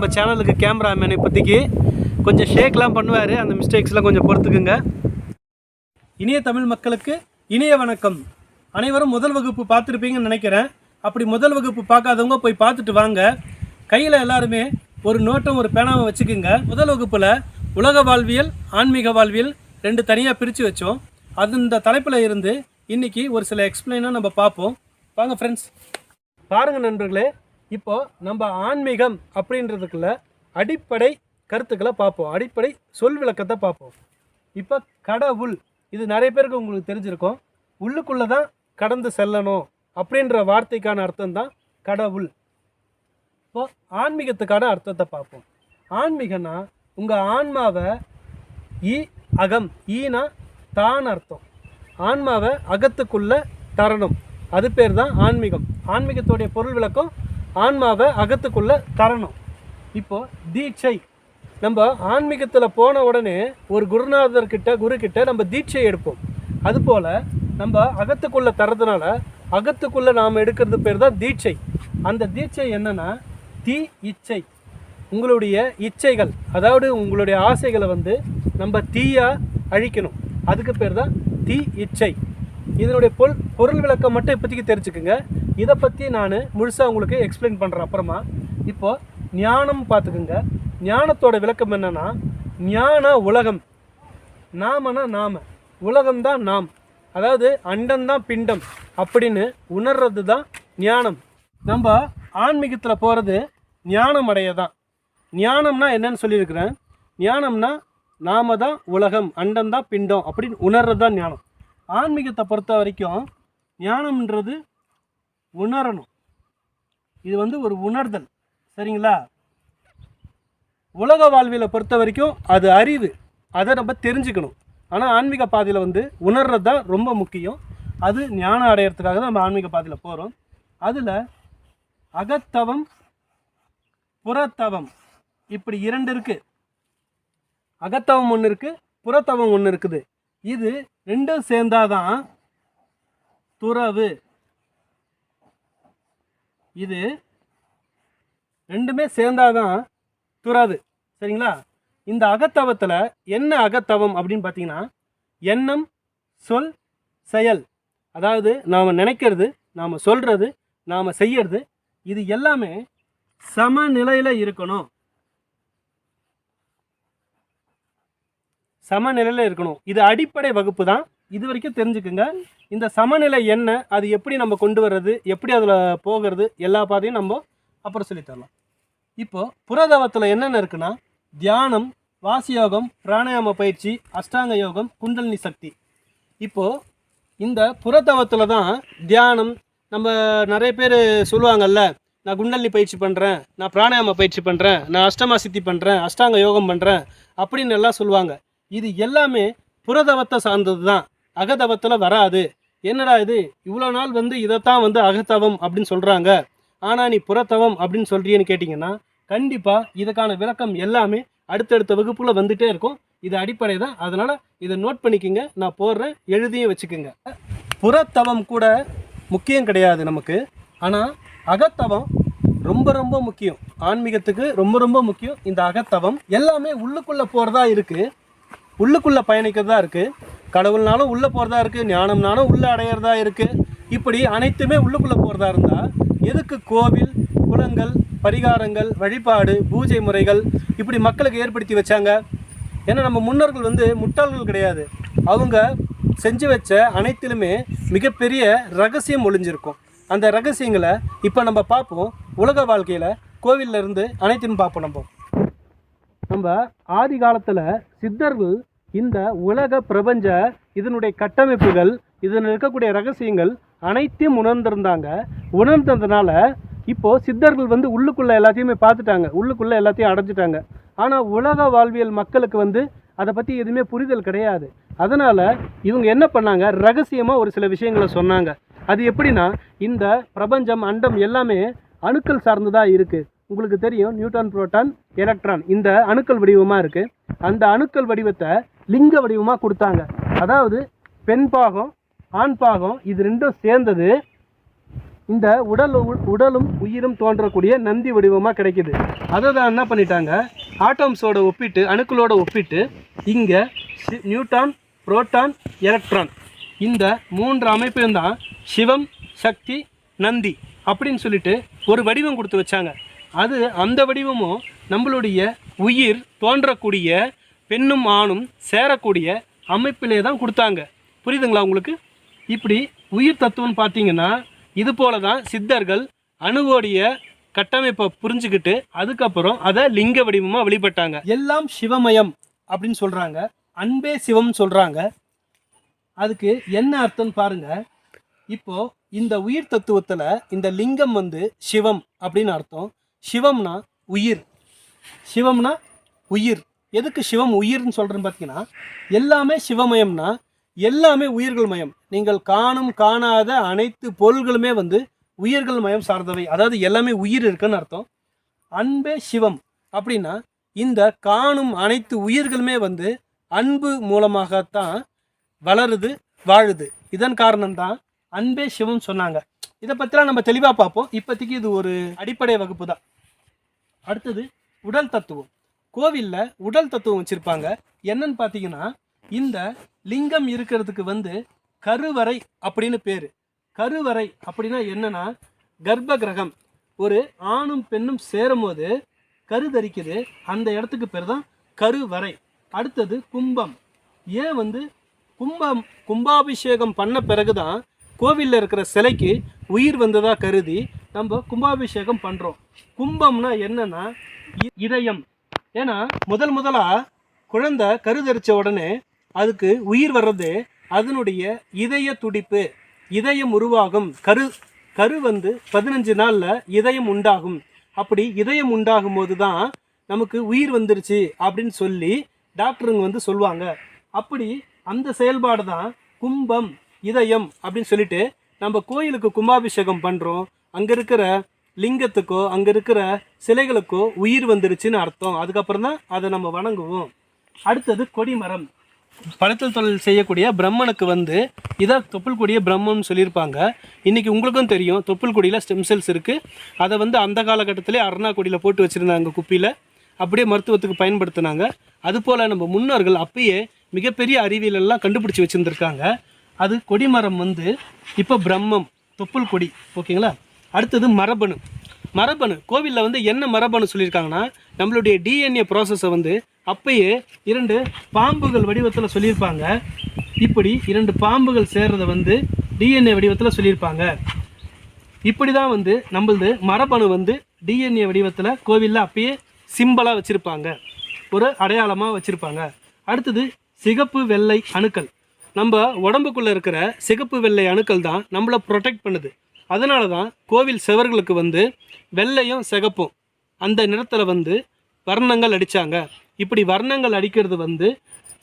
நம்ம சேனலுக்கு கேமராமேன் இப்போதைக்கு கொஞ்சம் ஷேக்லாம் பண்ணுவார். அந்த மிஸ்டேக்ஸ்லாம் கொஞ்சம் பொறுத்துக்குங்க. இனிய தமிழ் மக்களுக்கு இனிய வணக்கம். அனைவரும் முதல் வகுப்பு பார்த்துருப்பீங்கன்னு நினைக்கிறேன். அப்படி முதல் வகுப்பு பார்க்காதவங்க போய் பார்த்துட்டு வாங்க. கையில் எல்லாருமே ஒரு நோட்டும் ஒரு பேனாவும் வச்சுக்கோங்க. முதல் வகுப்பில் உலக வாழ்வியல், ஆன்மீக வாழ்வியல் ரெண்டு தனியாக பிரித்து வச்சோம். அது இந்த தலைப்பில் இருந்து இன்றைக்கி ஒரு சில எக்ஸ்பிளைனாக நம்ம பார்ப்போம். வாங்க ஃப்ரெண்ட்ஸ், பாருங்கள் நண்பர்களே. இப்போது நம்ம ஆன்மீகம் அப்படின்றதுக்குள்ள அடிப்படை கருத்துக்களை பார்ப்போம். அடிப்படை சொல் விளக்கத்தை பார்ப்போம். இப்போ கடவுள், இது நிறைய பேருக்கு உங்களுக்கு தெரிஞ்சிருக்கும். உள்ளுக்குள்ளே தான் கடந்து செல்லணும் அப்படின்ற வார்த்தைக்கான அர்த்தம் தான் கடவுள். இப்போது ஆன்மீகத்துக்கான அர்த்தத்தை பார்ப்போம். ஆன்மீகம்னா உங்கள் ஆன்மாவை அகம், ஈனா தான் அர்த்தம். ஆன்மாவை அகத்துக்குள்ளே தரணும், அது பேர் தான் ஆன்மீகம். ஆன்மீகத்துடைய பொருள் விளக்கம் ஆன்மாவை அகத்துக்குள்ளே தரணும். இப்போது தீட்சை, நம்ம ஆன்மீகத்தில் போன உடனே ஒரு குருக்கிட்ட நம்ம தீட்சை எடுப்போம். அதுபோல் நம்ம அகத்துக்குள்ளே தரதுனால அகத்துக்குள்ளே நாம் எடுக்கிறது பேர் தான் தீட்சை. அந்த தீட்சை என்னென்னா இச்சை. உங்களுடைய இச்சைகள், அதாவது உங்களுடைய ஆசைகளை நம்ம தீயாக அழிக்கணும், அதுக்கு பேர் தான் இச்சை. இதனுடைய பொருள் விளக்கம் மட்டும் இப்போதைக்கு தெரிஞ்சுக்குங்க. இதை பற்றி நான் முழுசாக உங்களுக்கு எக்ஸ்பிளைன் பண்ணுறேன் அப்புறமா. இப்போது ஞானம் பார்த்துக்குங்க. ஞானத்தோட விளக்கம் என்னென்னா, ஞான உலகம், நாமனா நாம, உலகம்தான் நாம், அதாவது அண்டம்தான் பிண்டம் அப்படின்னு உணர்றது தான் ஞானம். நம்ம ஆன்மீகத்தில் போகிறது ஞானம் அடைய தான். ஞானம்னா என்னன்னு சொல்லியிருக்கிறேன். ஞானம்னா நாம தான் உலகம், அண்டம்தான் பிண்டம் அப்படின்னு உணர்றது தான் ஞானம். ஆன்மீகத்தை பொறுத்த வரைக்கும் ஞானம்ன்றது உணரணும். இது ஒரு உணர்தல், சரிங்களா? உலக வாழ்வியலை பொறுத்த வரைக்கும் அது அறிவு, அதை நம்ம தெரிஞ்சுக்கணும். ஆனால் ஆன்மீக பாதையில் உணர்றது தான் ரொம்ப முக்கியம். அது ஞானம் அடையிறதுக்காக தான் நம்ம ஆன்மீக பாதையில் போகிறோம். அதில் அகத்தவம், புறத்தவம், இப்படி இரண்டு இருக்குது. அகத்தவம் ஒன்று இருக்குது, புறத்தவம் ஒன்று இருக்குது. இது ரெண்டும் சேர்ந்தாதான் துறவு. இது ரெண்டுமே சேர்ந்தாதான் துறவு, சரிங்களா? இந்த அகத்தவத்தில் என்ன அகத்தவம் அப்படின்னு பார்த்தீங்கன்னா, எண்ணம், சொல், செயல், அதாவது நாம் நினைக்கிறது, நாம் சொல்கிறது, நாம் செய்யறது, இது எல்லாமே சமநிலையில் இருக்கணும். சமநிலையில் இருக்கணும். இது அடிப்படை வகுப்பு தான். இது வரைக்கும் தெரிஞ்சுக்குங்க. இந்த சமநிலை என்ன, அது எப்படி நம்ம கொண்டு வர்றது, எப்படி அதில் போகிறது, எல்லா பாதையும் நம்ம அப்புறம் சொல்லித்தரலாம். இப்போது புறதவத்தில் என்னென்ன இருக்குன்னா, தியானம், வாசியோகம், பிராணாயாம பயிற்சி, அஷ்டாங்க யோகம், குண்டலினி சக்தி. இப்போது இந்த புறதவத்தில் தான் தியானம். நம்ம நிறைய பேர் சொல்லுவாங்கல்ல, நான் குண்டலினி பயிற்சி பண்ணுறேன், நான் பிராணாயாம பயிற்சி பண்ணுறேன், நான் அஷ்டமா சித்தி பண்ணுறேன், அஷ்டாங்க யோகம் பண்ணுறேன் அப்படின்னு எல்லாம் சொல்லுவாங்க. இது எல்லாமே புறதவத்தை சார்ந்தது தான், அகதவத்தில் வராது. என்னடா இது, இவ்வளோ நாள் இதைத்தான் அகத்தவம் அப்படின்னு சொல்கிறாங்க, ஆனால் நீ புறத்தவம் அப்படின்னு சொல்கிறியன்னு கேட்டிங்கன்னா, கண்டிப்பாக இதுக்கான விளக்கம் எல்லாமே அடுத்தடுத்த வகுப்பில் வந்துகிட்டே இருக்கும். இது அடிப்படை தான். அதனால் இதை நோட் பண்ணிக்கோங்க, நான் போடுறேன், எழுதியும் வச்சுக்கோங்க. புறத்தவம் கூட முக்கியம் கிடையாது நமக்கு, ஆனால் அகத்தவம் ரொம்ப ரொம்ப முக்கியம். ஆன்மீகத்துக்கு ரொம்ப ரொம்ப முக்கியம் இந்த அகத்தவம். எல்லாமே உள்ளுக்குள்ளே போகிறதா இருக்குது, உள்ளுக்குள்ளே பயணிக்கிறதா இருக்குது. கடவுள்னாலும் உள்ளே போகிறதா இருக்குது, ஞானம்னாலும் உள்ளே அடையிறதா இருக்குது. இப்படி அனைத்துமே உள்ளுக்குள்ளே போகிறதா இருந்தால் எதுக்கு கோவில், குளங்கள், பரிகாரங்கள், வழிபாடு, பூஜை முறைகள் இப்படி மக்களுக்கு ஏற்படுத்தி வச்சாங்க? ஏன்னா நம்ம முன்னோர்கள் முட்டாள்கள் கிடையாது. அவங்க செஞ்சு வச்ச அனைத்திலுமே மிகப்பெரிய ரகசியம் ஒளிஞ்சிருக்கும். அந்த ரகசியங்களை இப்போ நம்ம பார்ப்போம். உலக வாழ்க்கையில் கோவிலில் இருந்து அனைத்தையும் பார்ப்போம். நம்ம ஆதி காலத்தில் சித்தர்கள் இந்த உலக பிரபஞ்ச இதனுடைய கட்டமைப்புகள், இதில் இருக்கக்கூடிய ரகசியங்கள் அனைத்தையும் உணர்ந்திருந்தாங்க. உணர்ந்ததுனால இப்போது சித்தர்கள் உள்ளுக்குள்ளே எல்லாத்தையுமே பார்த்துட்டாங்க, உள்ளுக்குள்ளே எல்லாத்தையும் அடைஞ்சிட்டாங்க. ஆனால் உலக வாழ்வியல் மக்களுக்கு அதை பற்றி எதுவுமே புரிதல் கிடையாது. அதனால் இவங்க என்ன பண்ணாங்க, ரகசியமாக ஒரு சில விஷயங்களை சொன்னாங்க. அது எப்படின்னா, இந்த பிரபஞ்சம், அண்டம் எல்லாமே அணுக்கள் சார்ந்துதான் இருக்குது. உங்களுக்கு தெரியும், நியூட்ரான், புரோட்டான், எலக்ட்ரான், இந்த அணுக்கள் வடிவமாக இருக்குது. அந்த அணுக்கள் வடிவத்தை லிங்க வடிவமாக கொடுத்தாங்க. அதாவது பெண் பாகம், ஆண் பாகம், இது ரெண்டும் சேர்ந்தது இந்த உடலும் உயிரும் தோன்றக்கூடிய நந்தி வடிவமாக கிடைக்குது. அதை தான் என்ன பண்ணிட்டாங்க, ஆட்டம்ஸோட ஒப்பிட்டு, அணுக்களோட ஒப்பிட்டு இங்கே நியூட்ரான், புரோட்டான், எலக்ட்ரான் இந்த 3 அமைப்பையும் தான் சிவம், சக்தி, நந்தி அப்படின்னு சொல்லிட்டு ஒரு வடிவம் கொடுத்து வச்சாங்க. அந்த வடிவமும் நம்மளுடைய உயிர் தோன்றக்கூடிய பெண்ணும் ஆணும் சேரக்கூடிய அமைப்பிலே தான் கொடுத்தாங்க. புரியுதுங்களா உங்களுக்கு? இப்படி உயிர் தத்துவம்னு பார்த்தீங்கன்னா இது போல தான் சித்தர்கள் அணுவோடைய கட்டமைப்பை புரிஞ்சுக்கிட்டு அதுக்கப்புறம் அதை லிங்க வடிவமாக வெளிப்பட்டாங்க. எல்லாம் சிவமயம் அப்படின்னு சொல்கிறாங்க, அன்பே சிவம் சொல்கிறாங்க. அதுக்கு என்ன அர்த்தம்னு பாருங்க. இப்போ இந்த உயிர் தத்துவத்தில் இந்த லிங்கம் சிவம் அப்படின்னு அர்த்தம். சிவம்னா உயிர், சிவம்னா உயிர். எதுக்கு சிவம் உயிர்னு சொல்கிறேன்னு பார்த்தீங்கன்னா, எல்லாமே சிவமயம்னா எல்லாமே உயிர்கள் மயம். நீங்கள் காணும் காணாத அனைத்து பொருள்களுமே உயிர்கள் மயம் சார்ந்தவை, அதாவது எல்லாமே உயிர் இருக்குன்னு அர்த்தம். அன்பே சிவம் அப்படின்னா இந்த காணும் அனைத்து உயிர்களுமே அன்பு மூலமாகத்தான் வளருது, வாழுது. இதன் காரணம்தான் அன்பே சிவம் சொன்னாங்க. இதை பற்றிலாம் நம்ம தெளிவாக பார்ப்போம். இப்போதைக்கு இது ஒரு அடிப்படை வகுப்பு தான். அடுத்தது உடல் தத்துவம். கோவிலில் உடல் தத்துவம் வச்சுருப்பாங்க. என்னன்னு பார்த்தீங்கன்னா, இந்த லிங்கம் இருக்கிறதுக்கு கருவறை அப்படின்னு பேர். கருவறை அப்படின்னா என்னன்னா, கர்ப்ப கிரகம். ஒரு ஆணும் பெண்ணும் சேரும்போது கருதரிக்குது, அந்த இடத்துக்கு பேர் தான் கருவறை. அடுத்தது கும்பம். ஏன் கும்பாபிஷேகம் பண்ண பிறகு தான் கோவிலில் இருக்கிற சிலைக்கு உயிர் வந்ததாக கருதி நம்ம கும்பாபிஷேகம் பண்ணுறோம். கும்பம்னா என்னன்னா இதயம். ஏன்னா முதலாக குழந்தை கருதரிச்ச உடனே அதுக்கு உயிர் வர்றது அதனுடைய இதய துடிப்பு, இதயம் உருவாகும். கரு 15 நாளில் இதயம் உண்டாகும். அப்படி இதயம் உண்டாகும் போது தான் நமக்கு உயிர் வந்துருச்சு அப்படின்னு சொல்லி டாக்டருங்க சொல்லுவாங்க. அப்படி அந்த செயல்பாடு தான் கும்பம், இதயம் அப்படின்னு சொல்லிட்டு நம்ம கோயிலுக்கு கும்பாபிஷேகம் பண்ணுறோம். அங்கே இருக்கிற லிங்கத்துக்கோ அங்கே இருக்கிற சிலைகளுக்கோ உயிர் வந்துருச்சுன்னு அர்த்தம். அதுக்கப்புறம் தான் அதை நம்ம வணங்குவோம். அடுத்தது கொடிமரம். படைத்தல் தொழில் செய்யக்கூடிய பிரம்மனுக்கு இதை தொப்புள் கொடிய பிரம்மன்னு சொல்லியிருப்பாங்க. இன்றைக்கி உங்களுக்கும் தெரியும், தொப்புள் கொடியில் ஸ்டெம் செல்ஸ் இருக்குது. அதை அந்த காலகட்டத்திலே அருணா கொடியில் போட்டு வச்சுருந்தாங்க குப்பியில், அப்படியே மருத்துவத்துக்கு பயன்படுத்தினாங்க. அதுபோல் நம்ம முன்னோர்கள் அப்பயே மிகப்பெரிய அறிவியலெல்லாம் கண்டுபிடிச்சி வச்சுருந்துருக்காங்க. அது கொடிமரம் இப்போ பிரம்மம், தொப்புள் கொடி. ஓகேங்களா? அடுத்தது மரபணு. கோவிலில் என்ன மரபணு சொல்லியிருக்காங்கன்னா, நம்மளுடைய டிஎன்ஏ ப்ராசஸை அப்பயே 2 பாம்புகள் வடிவத்தில் சொல்லியிருப்பாங்க. இப்படி 2 பாம்புகள் சேர்றதை டிஎன்ஏ வடிவத்தில் சொல்லியிருப்பாங்க. இப்படி தான் நம்மளது மரபணு டிஎன்ஏ வடிவத்தில் கோவிலில் அப்பயே சிம்பலாக வச்சுருப்பாங்க, ஒரு அடையாளமாக வச்சுருப்பாங்க. அடுத்தது சிகப்பு வெள்ளை அணுக்கள். நம்ம உடம்புக்குள்ளே இருக்கிற சிகப்பு வெள்ளை அணுக்கள் தான் நம்மளை ப்ரொடெக்ட் பண்ணுது. அதனால தான் கோவில் செவர்களுக்கு வெள்ளையும் சிகப்பும் அந்த நிறத்தில் வர்ணங்கள் அடித்தாங்க. இப்படி வர்ணங்கள் அடிக்கிறது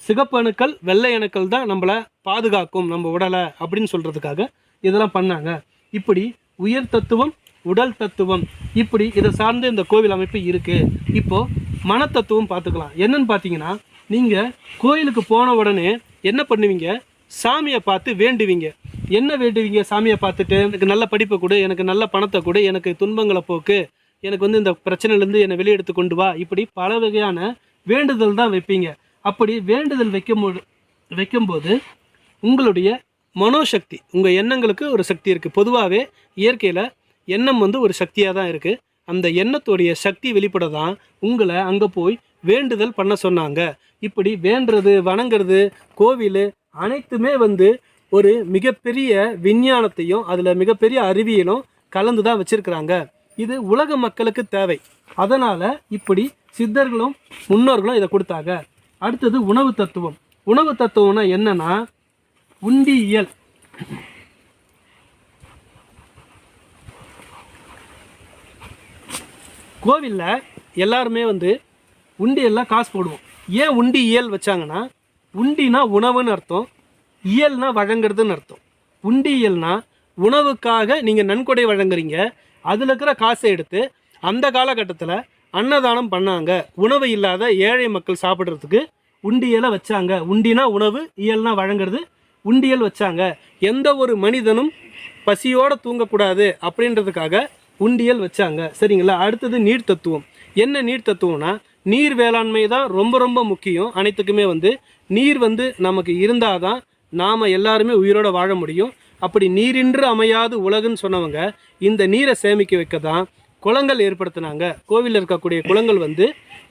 சிகப்பு அணுக்கள், வெள்ளை அணுக்கள் தான் நம்மளை பாதுகாக்கும், நம்ம உடலை அப்படின்னு சொல்கிறதுக்காக இதெல்லாம் பண்ணாங்க. இப்படி உயர் தத்துவம், உடல் தத்துவம், இப்படி இதை சார்ந்து இந்த கோவில் அமைப்பு இருக்குது. இப்போது மனத்தத்துவம் பார்த்துக்கலாம். என்னன்னு பார்த்தீங்கன்னா, நீங்கள் கோயிலுக்கு போன உடனே என்ன பண்ணுவீங்க, சாமியை பார்த்து வேண்டுவீங்க. என்ன வேண்டுவீங்க? சாமியை பார்த்துட்டு எனக்கு நல்ல படிப்பை கொடு, எனக்கு நல்ல பணத்தை கொடு, எனக்கு துன்பங்களை போக்கு, எனக்கு இந்த பிரச்சனையிலேருந்து என்னை வெளியெடுத்து கொண்டு வா. இப்படி பல வகையான வேண்டுதல் தான் வைப்பீங்க. அப்படி வேண்டுதல் வைக்கும்போது உங்களுடைய மனோசக்தி, உங்கள் எண்ணங்களுக்கு ஒரு சக்தி இருக்குது. பொதுவாகவே இயற்கையில் எண்ணம் ஒரு சக்தியாக தான் இருக்குது. அந்த எண்ணத்தோடைய சக்தி வெளிப்பட தான் உங்களை அங்கே போய் வேண்டுதல் பண்ண சொன்னாங்க. இப்படி வேண்டுறது, வணங்குறது, கோவில் அனைத்துமே ஒரு மிகப்பெரிய விஞ்ஞானத்தையும் அதில் மிகப்பெரிய அறிவியலும் கலந்து தான் வச்சுருக்கிறாங்க. இது உலக மக்களுக்கு தேவை. அதனால் இப்படி சித்தர்களும் முன்னோர்களும் இதை கொடுத்தாங்க. அடுத்தது உணவு தத்துவம். உணவு தத்துவம்னா என்னன்னா, உண்டியல். கோவிலில் எல்லாருமே உண்டியெல்லாம் காசு போடுவோம். ஏன் உண்டியல் வச்சாங்கன்னா, உண்டினா உணவுன்னு அர்த்தம், இயல்னா வழங்குறதுன்னு அர்த்தம். உண்டியல்னா உணவுக்காக நீங்கள் நன்கொடை வழங்குறீங்க, அதில் இருக்கிற காசை எடுத்து அந்த காலகட்டத்தில் அன்னதானம் பண்ணாங்க. உணவு இல்லாத ஏழை மக்கள் சாப்பிட்றதுக்கு உண்டியலை வச்சாங்க. உண்டினா உணவு, இயல்னா வழங்குறது, உண்டியல் வச்சாங்க. எந்த ஒரு மனிதனும் பசியோடு தூங்கக்கூடாது அப்படின்றதுக்காக உண்டியல் வச்சாங்க. சரிங்களா? அடுத்தது நீர் தத்துவம். என்ன நீர் தத்துவம்னா, நீர் வேளாண்மை தான் ரொம்ப ரொம்ப முக்கியம். அனைத்துக்குமே நீர் நமக்கு இருந்தால் தான் நாம் எல்லாருமே உயிரோடு வாழ முடியும். அப்படி நீரின்றி அமையாது உலகுன்னு சொன்னவங்க இந்த நீரை சேமிக்க வைக்க தான் குளங்கள் ஏற்படுத்தினாங்க. கோவிலில் இருக்கக்கூடிய குளங்கள்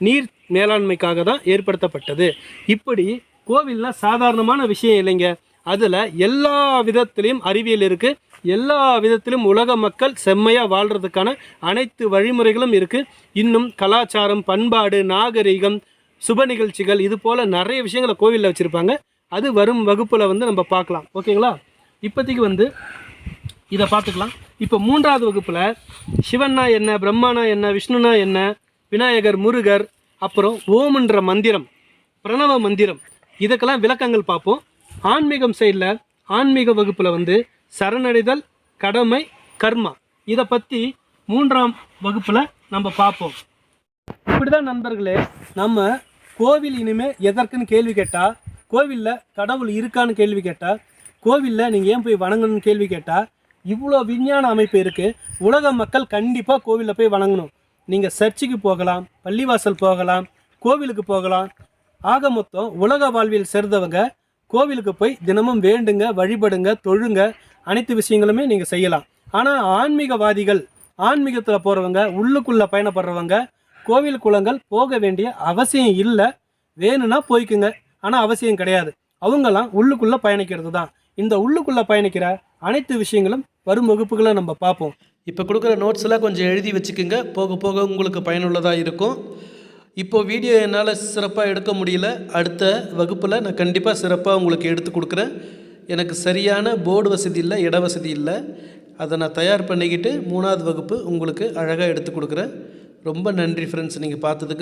நீர் மேலாண்மைக்காக தான் ஏற்படுத்தப்பட்டது. இப்படி கோவில்லாம் சாதாரணமான விஷயம் இல்லைங்க. அதில் எல்லா விதத்திலையும் அறிவியல் இருக்குது. எல்லா விதத்திலும் உலக மக்கள் செம்மையாக வாழ்கிறதுக்கான அனைத்து வழிமுறைகளும் இருக்குது. இன்னும் கலாச்சாரம், பண்பாடு, நாகரிகம், சுப நிகழ்ச்சிகள், இது போல் நிறைய விஷயங்களை கோவிலில் வச்சுருப்பாங்க. அது வரும் வகுப்பில் நம்ம பார்க்கலாம். ஓகேங்களா? இப்போதைக்கு இதை பார்த்துக்கலாம். இப்போ 3வது வகுப்பில் சிவன்னா என்ன, பிரம்மானா என்ன, விஷ்ணுனா என்ன, விநாயகர், முருகர், அப்புறம் ஓம்ன்ற மந்திரம், பிரணவ மந்திரம், இதுக்கெல்லாம் விளக்கங்கள் பார்ப்போம். ஆன்மீகம் சைடில் ஆன்மீக வகுப்பில் சரணடைதல், கடமை, கர்மா, இதை பற்றி 3ஆம் வகுப்பில் நம்ம பார்ப்போம். இப்படி தான் நண்பர்களே, நம்ம கோவில் இனிமேல் எதற்குன்னு கேள்வி கேட்டால், கோவிலில் கடவுள் இருக்கான்னு கேள்வி கேட்டால், கோவிலில் நீங்கள் ஏன் போய் வணங்கணும்னு கேள்வி கேட்டால், இவ்வளோ விஞ்ஞான அமைப்பு இருக்குது. உலக மக்கள் கண்டிப்பாக கோவிலில் போய் வணங்கணும். நீங்கள் சர்ச்சுக்கு போகலாம், பள்ளிவாசல் போகலாம், கோவிலுக்கு போகலாம். ஆக மொத்தம் உலக வாழ்வில் சேர்ந்தவங்க கோவிலுக்கு போய் தினமும் வேண்டுங்க, வழிபடுங்க, தொழுங்க, அனைத்து விஷயங்களுமே நீங்கள் செய்யலாம். ஆனால் ஆன்மீகவாதிகள், ஆன்மீகத்தில் போகிறவங்க, உள்ளுக்குள்ளே பயணப்படுறவங்க கோவில் குளங்கள் போக வேண்டிய அவசியம் இல்லை. வேணும்னா போய்க்குங்க, ஆனால் அவசியம் கிடையாது. அவங்கெல்லாம் உள்ளுக்குள்ளே பயணிக்கிறது தான். இந்த உள்ளுக்குள்ளே பயணிக்கிற அனைத்து விஷயங்களும் வரும் வகுப்புகளை நம்ம பார்ப்போம். இப்போ கொடுக்குற நோட்ஸ் எல்லாம் கொஞ்சம் எழுதி வச்சுக்கோங்க. போக போக உங்களுக்கு பயனுள்ளதாக இருக்கும். இப்போது வீடியோ என்னால் சிறப்பாக எடுக்க முடியல. அடுத்த வகுப்பில் நான் கண்டிப்பாக சிறப்பாக உங்களுக்கு எடுத்து கொடுக்குறேன். எனக்கு சரியான போர்டு வசதி இல்லை, இட வசதி இல்லை. அதை நான் தயார் பண்ணிக்கிட்டு 3வது வகுப்பு உங்களுக்கு அழகாக எடுத்து கொடுக்குறேன். ரொம்ப நன்றி ஃப்ரெண்ட்ஸ், நீங்கள் பார்த்ததுக்கு.